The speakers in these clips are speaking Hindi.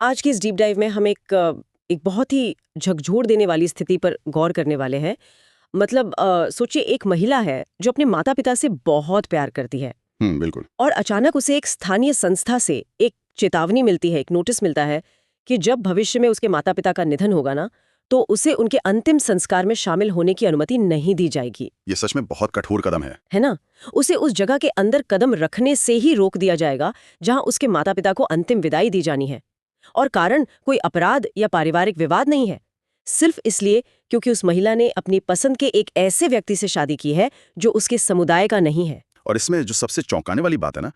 आज की इस डीप डाइव में हम एक बहुत ही झकझोर देने वाली स्थिति पर गौर करने वाले हैं। मतलब सोचिए एक महिला है जो अपने माता पिता से बहुत प्यार करती है बिल्कुल। और अचानक उसे एक स्थानीय संस्था से एक चेतावनी मिलती है, एक नोटिस मिलता है कि जब भविष्य में उसके माता पिता का निधन होगा ना, तो उसे उनके अंतिम संस्कार में शामिल होने की अनुमति नहीं दी जाएगी। ये सच में बहुत कठोर कदम है। ना? उसे उस जगह के अंदर कदम रखने से ही रोक दिया जाएगा जहां उसके माता पिता को अंतिम विदाई दी जानी है। और कारण कोई अपराध या पारिवारिक विवाद नहीं है, सिर्फ इसलिए क्योंकि उस महिला ने अपनी पसंद के एक ऐसे व्यक्ति से शादी की है जो उसके समुदाय का नहीं है। और इसमें जो सबसे चौंकाने वाली बात है ना,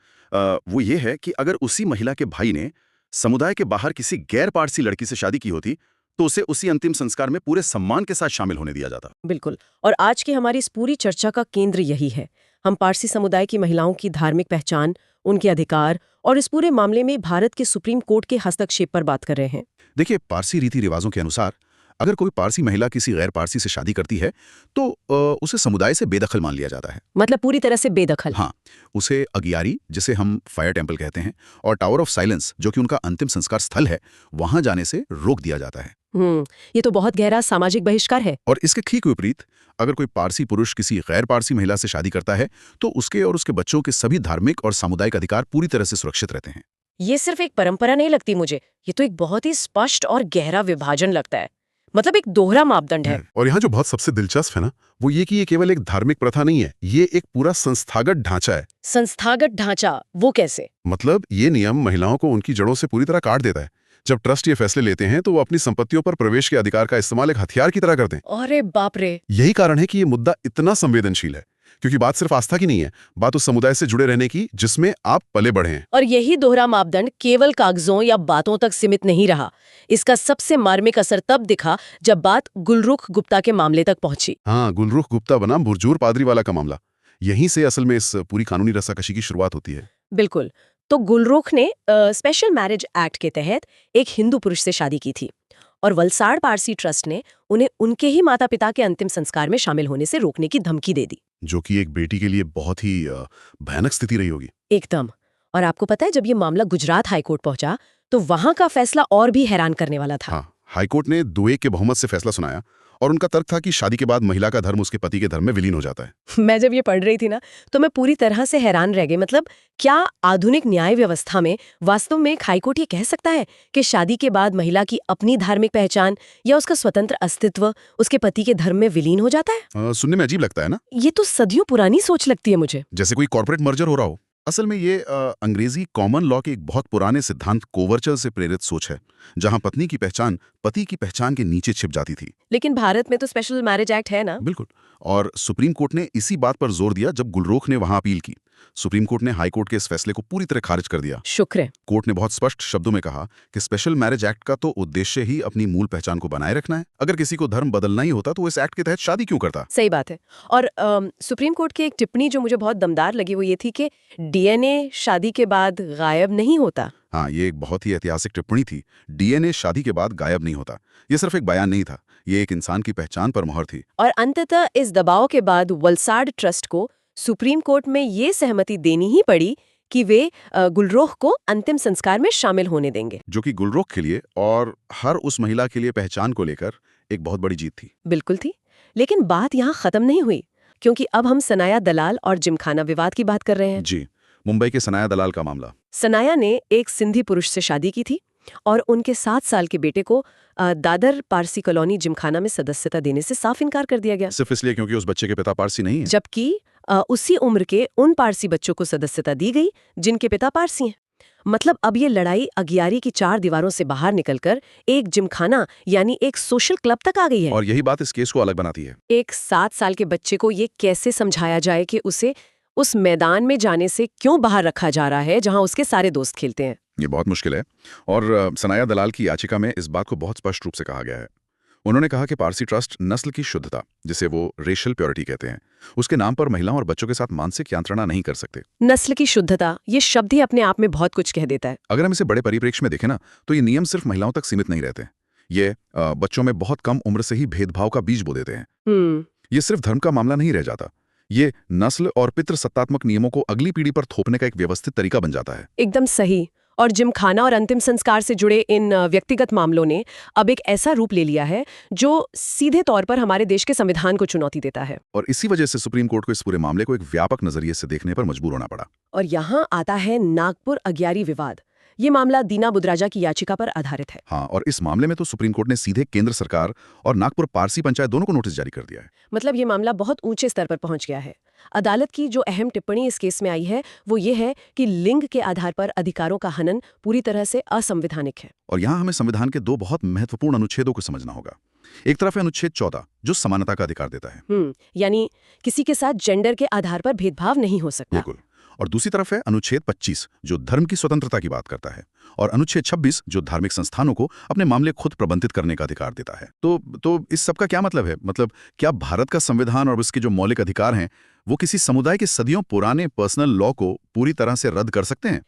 वो ये है कि अगर उसी महिला के भाई ने समुदाय के बाहर किसी गैर पारसी लड़की से शादी की होती, तो उसे उसी अंतिम संस्कार में पूरे सम्मान के साथ शामिल होने दिया जाता। बिल्कुल। और आज की हमारी इस पूरी चर्चा का केंद्र यही है। हम पारसी समुदाय की महिलाओं की धार्मिक पहचान, उनके अधिकार और इस पूरे मामले में भारत के सुप्रीम कोर्ट के हस्तक्षेप पर बात कर रहे हैं। देखिए, पारसी रीति रिवाजों के अनुसार अगर कोई पारसी महिला किसी गैर पारसी से शादी करती है, तो उसे समुदाय से बेदखल मान लिया जाता है। मतलब पूरी तरह से बेदखल। हाँ, उसे अगियारी, जिसे हम फायर टेम्पल कहते हैं, और टावर ऑफ साइलेंस, जो कि उनका अंतिम संस्कार स्थल है, वहां जाने से रोक दिया जाता है। ये तो बहुत गहरा सामाजिक बहिष्कार है। और इसके ठीक विपरीत, अगर कोई पारसी पुरुष किसी गैर पारसी महिला से शादी करता है, तो उसके और उसके बच्चों के सभी धार्मिक और सामुदायिक अधिकार पूरी तरह से सुरक्षित रहते हैं। ये सिर्फ एक परंपरा नहीं लगती मुझे, ये तो एक बहुत ही स्पष्ट और गहरा विभाजन लगता है। मतलब एक दोहरा मापदंड है। और यहाँ जो बहुत सबसे दिलचस्प है ना, वो ये कि ये केवल एक धार्मिक प्रथा नहीं है, ये एक पूरा संस्थागत ढांचा है। संस्थागत ढांचा? वो कैसे? मतलब ये नियम महिलाओं को उनकी जड़ों से पूरी तरह काट देता है। जब ट्रस्ट ये फैसले लेते हैं तो वो अपनी संपत्तियों पर प्रवेश के अधिकार का इस्तेमाल एक हथियार की तरह करते हैं। अरे बाप रे! यही कारण है कि ये मुद्दा इतना संवेदनशील है, क्योंकि बात सिर्फ आस्था की नहीं है, बात उस समुदाय से जुड़े रहने की जिसमें आप पले बढ़े हैं। और यही दोहरा मापदंड केवल कागजों या बातों तक सीमित नहीं रहा। इसका सबसे मार्मिक असर तब दिखा जब बात गुलरुख गुप्ता के मामले तक पहुंची। हाँ, गुलरुख गुप्ता बना बुरजूर पादरी वाला का मामला। यहीं से असल में इस पूरी कानूनी रस्साकशी की शुरुआत होती है। बिल्कुल। तो गुलरुख ने स्पेशल मैरिज एक्ट के तहत एक हिंदू पुरुष से शादी की थी और वलसाड़ पारसी ट्रस्ट ने उन्हें उनके ही माता पिता के अंतिम संस्कार में शामिल होने से रोकने की धमकी दे दी। जो कि एक बेटी के लिए बहुत ही भयानक स्थिति रही होगी। एकदम। और आपको पता है, जब ये मामला गुजरात हाईकोर्ट पहुंचा तो वहां का फैसला और भी हैरान करने वाला था। हाँ, हाईकोर्ट ने 2-1 के बहुमत से फैसला सुनाया और उनका तर्क था कि शादी के बाद महिला का धर्म उसके पति के धर्म में विलीन हो जाता है। मैं जब ये पढ़ रही थी ना, तो मैं पूरी तरह से हैरान रह गई। मतलब क्या आधुनिक न्याय व्यवस्था में वास्तव में एक हाईकोर्ट ये कह सकता है कि शादी के बाद महिला की अपनी धार्मिक पहचान या उसका स्वतंत्र अस्तित्व उसके पति के धर्म में विलीन हो जाता है? सुनने में अजीब लगता है ना? ये तो सदियों पुरानी सोच लगती है मुझे। जैसे कोई कॉर्पोरेट मर्जर हो रहा हो। असल में ये अंग्रेजी कॉमन लॉ के एक बहुत पुराने सिद्धांत कोवरचल से प्रेरित सोच है, जहां पत्नी की पहचान पति की पहचान के नीचे छिप जाती थी। लेकिन भारत में तो स्पेशल मैरिज एक्ट है ना? बिल्कुल। और सुप्रीम कोर्ट ने इसी बात पर जोर दिया जब गुलरोख ने वहां अपील की। सुप्रीम कोर्ट ने हाई कोर्ट के इस फैसले को पूरी तरह खारिज कर दिया। शुक्र है। कोर्ट ने बहुत स्पष्ट शब्दों में कहा कि स्पेशल मैरिज एक्ट का तो उद्देश्य ही अपनी मूल पहचान को बनाए रखना है। अगर किसी को धर्म बदलना ही होता तो इस एक्ट के तहत शादी क्यों करता? सही बात है। और सुप्रीम कोर्ट की एक टिप्पणी जो मुझे बहुत दमदार लगी वो ये थी कि डीएनए शादी के बाद गायब नहीं होता। हाँ, ये एक बहुत ही ऐतिहासिक टिप्पणी थी। डीएनए शादी के बाद गायब नहीं होता। ये सिर्फ एक बयान नहीं था, ये एक इंसान की पहचान पर मोहर थी। और अंततः इस दबाव के बाद वलसाड़ ट्रस्ट को सुप्रीम कोर्ट में ये सहमति देनी ही पड़ी कि वे गुलरोख को अंतिम संस्कार में शामिल होने देंगे, जो कि गुलरोख के लिए और हर उस महिला के लिए पहचान को लेकर एक बहुत बड़ी जीत थी। बिल्कुल थी। लेकिन बात यहाँ खत्म नहीं हुई, क्योंकि अब हम सनाया दलाल और जिमखाना विवाद की बात कर रहे हैं। जी, मुंबई के सनाया दलाल का मामला। सनाया ने एक सिंधी पुरुष से शादी की थी और उनके 7 साल के बेटे को दादर पारसी कॉलोनी जिमखाना में सदस्यता देने से साफ इनकार कर दिया गया, सिर्फ इसलिए क्योंकि उस बच्चे के पिता पारसी नहीं है। जबकि उसी उम्र के उन पारसी बच्चों को सदस्यता दी गई जिनके पिता पारसी हैं। मतलब अब ये लड़ाई अगियारी की 4 दीवारों से बाहर निकलकर एक जिमखाना यानी एक सोशल क्लब तक आ गई है। और यही बात इस केस को अलग बनाती है। एक 7 साल के बच्चे को ये कैसे समझाया जाए कि उसे उस मैदान में जाने से क्यों बाहर रखा जा रहा है जहां उसके सारे दोस्त खेलते हैं? ये बहुत मुश्किल है। और सनाया दलाल की याचिका में इस बात को बहुत स्पष्ट रूप से कहा गया है। उन्होंने कहा कि पारसी ट्रस्ट नस्ल की शुद्धता, जिसे वो रेशियल प्योरिटी कहते हैं, उसके नाम पर महिलाओं और बच्चों के साथ मानसिक यांत्रणा नहीं कर सकते। नस्ल की शुद्धता, ये शब्द ही अपने आप में बहुत कुछ कह देता है। अगर हम इसे बड़े परिप्रेक्ष्य में देखें ना, तो ये नियम सिर्फ महिलाओं तक सीमित नहीं रहते। ये बच्चों में बहुत कम उम्र से ही भेदभाव का बीज बो देते हैं। ये सिर्फ धर्म का मामला नहीं रह जाता, ये नस्ल और पितृसत्तात्मक नियमों को अगली पीढ़ी पर थोपने का एक व्यवस्थित तरीका बन जाता है। एकदम सही। और जिमखाना और अंतिम संस्कार से जुड़े इन व्यक्तिगत मामलों ने अब एक ऐसा रूप ले लिया है जो सीधे तौर पर हमारे देश के संविधान को चुनौती देता है। और इसी वजह से सुप्रीम कोर्ट को इस पूरे मामले को एक व्यापक नजरिए से देखने पर मजबूर होना पड़ा। और यहाँ आता है नागपुर अग्यारी विवाद। ये मामला दीना बुद्राजा की याचिका पर आधारित है। हाँ, और इस मामले में तो सुप्रीम कोर्ट ने सीधे केंद्र सरकार और नागपुर पारसी पंचायत दोनों को नोटिस जारी कर दिया है। मतलब ये मामला बहुत ऊंचे स्तर पर पहुंच गया है। अदालत की जो अहम टिप्पणी इस केस में आई है वो ये है कि लिंग के आधार पर अधिकारों का हनन पूरी तरह से असंवैधानिक है। और यहाँ हमें संविधान के दो बहुत महत्वपूर्ण अनुच्छेदों को समझना होगा। एक तरफ है अनुच्छेद 14 जो समानता का अधिकार देता है, यानी किसी के साथ जेंडर के आधार पर भेदभाव नहीं हो सकता। बिल्कुल। और दूसरी तरफ है अनुच्छेद 25 जो धर्म की स्वतंत्रता की बात करता है, और अनुच्छेद 26 जो धार्मिक संस्थानों को अपने मामले खुद प्रबंधित करने का अधिकार देता है। तो इस सब का क्या मतलब है? मतलब क्या भारत का संविधान और उसके जो मौलिक अधिकार हैं वो किसी समुदाय के सदियों पुराने पर्सनल लॉ को पूरी तरह से रद्द कर सकते हैं?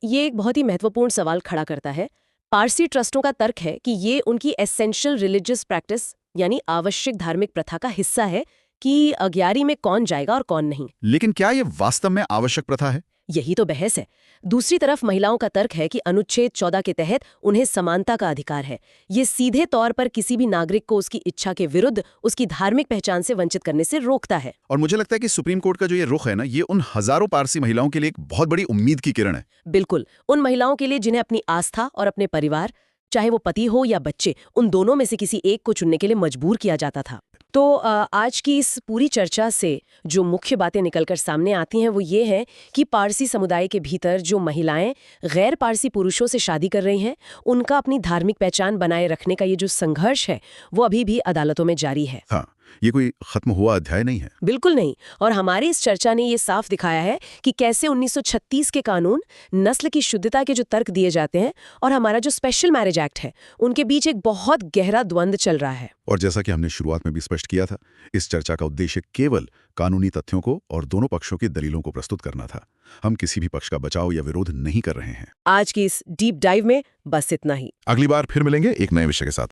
ये एक बहुत ही महत्वपूर्ण सवाल खड़ा करता है। पारसी ट्रस्टों का तर्क है कि ये उनकी एसेंशियल रिलीजियस प्रैक्टिस यानी आवश्यक धार्मिक प्रथा का हिस्सा है कि अग्यारी में कौन जाएगा और कौन नहीं। लेकिन क्या ये वास्तव में आवश्यक प्रथा है? यही तो बहस है। दूसरी तरफ महिलाओं का तर्क है कि अनुच्छेद 14 के तहत उन्हें समानता का अधिकार है। ये सीधे तौर पर किसी भी नागरिक को उसकी इच्छा के विरुद्ध उसकी धार्मिक पहचान से वंचित करने से रोकता है। और मुझे लगता है कि सुप्रीम कोर्ट का जो ये रुख है ना, ये उन हजारों पारसी महिलाओं के लिए एक बहुत बड़ी उम्मीद की किरण है। बिल्कुल, उन महिलाओं के लिए जिन्हें अपनी आस्था और अपने परिवार, चाहे वो पति हो या बच्चे, उन दोनों में से किसी एक को चुनने के लिए मजबूर किया जाता था। तो आज की इस पूरी चर्चा से जो मुख्य बातें निकलकर सामने आती हैं वो ये है कि पारसी समुदाय के भीतर जो महिलाएं गैर पारसी पुरुषों से शादी कर रही हैं, उनका अपनी धार्मिक पहचान बनाए रखने का ये जो संघर्ष है वो अभी भी अदालतों में जारी है। हाँ, ये कोई खत्म हुआ अध्याय नहीं है। बिल्कुल नहीं। और हमारी इस चर्चा ने ये साफ दिखाया है कि कैसे 1936 के कानून, नस्ल की शुद्धता के जो तर्क दिए जाते हैं और हमारा जो स्पेशल मैरिज एक्ट है, उनके बीच एक बहुत गहरा द्वंद्व चल रहा है। और जैसा कि हमने शुरुआत में भी स्पष्ट किया था, इस चर्चा का उद्देश्य केवल कानूनी तथ्यों को और दोनों पक्षों की दलीलों को प्रस्तुत करना था। हम किसी भी पक्ष का बचाव या विरोध नहीं कर रहे हैं। आज की इस डीप डाइव में बस इतना ही। अगली बार फिर मिलेंगे एक नए विषय के साथ।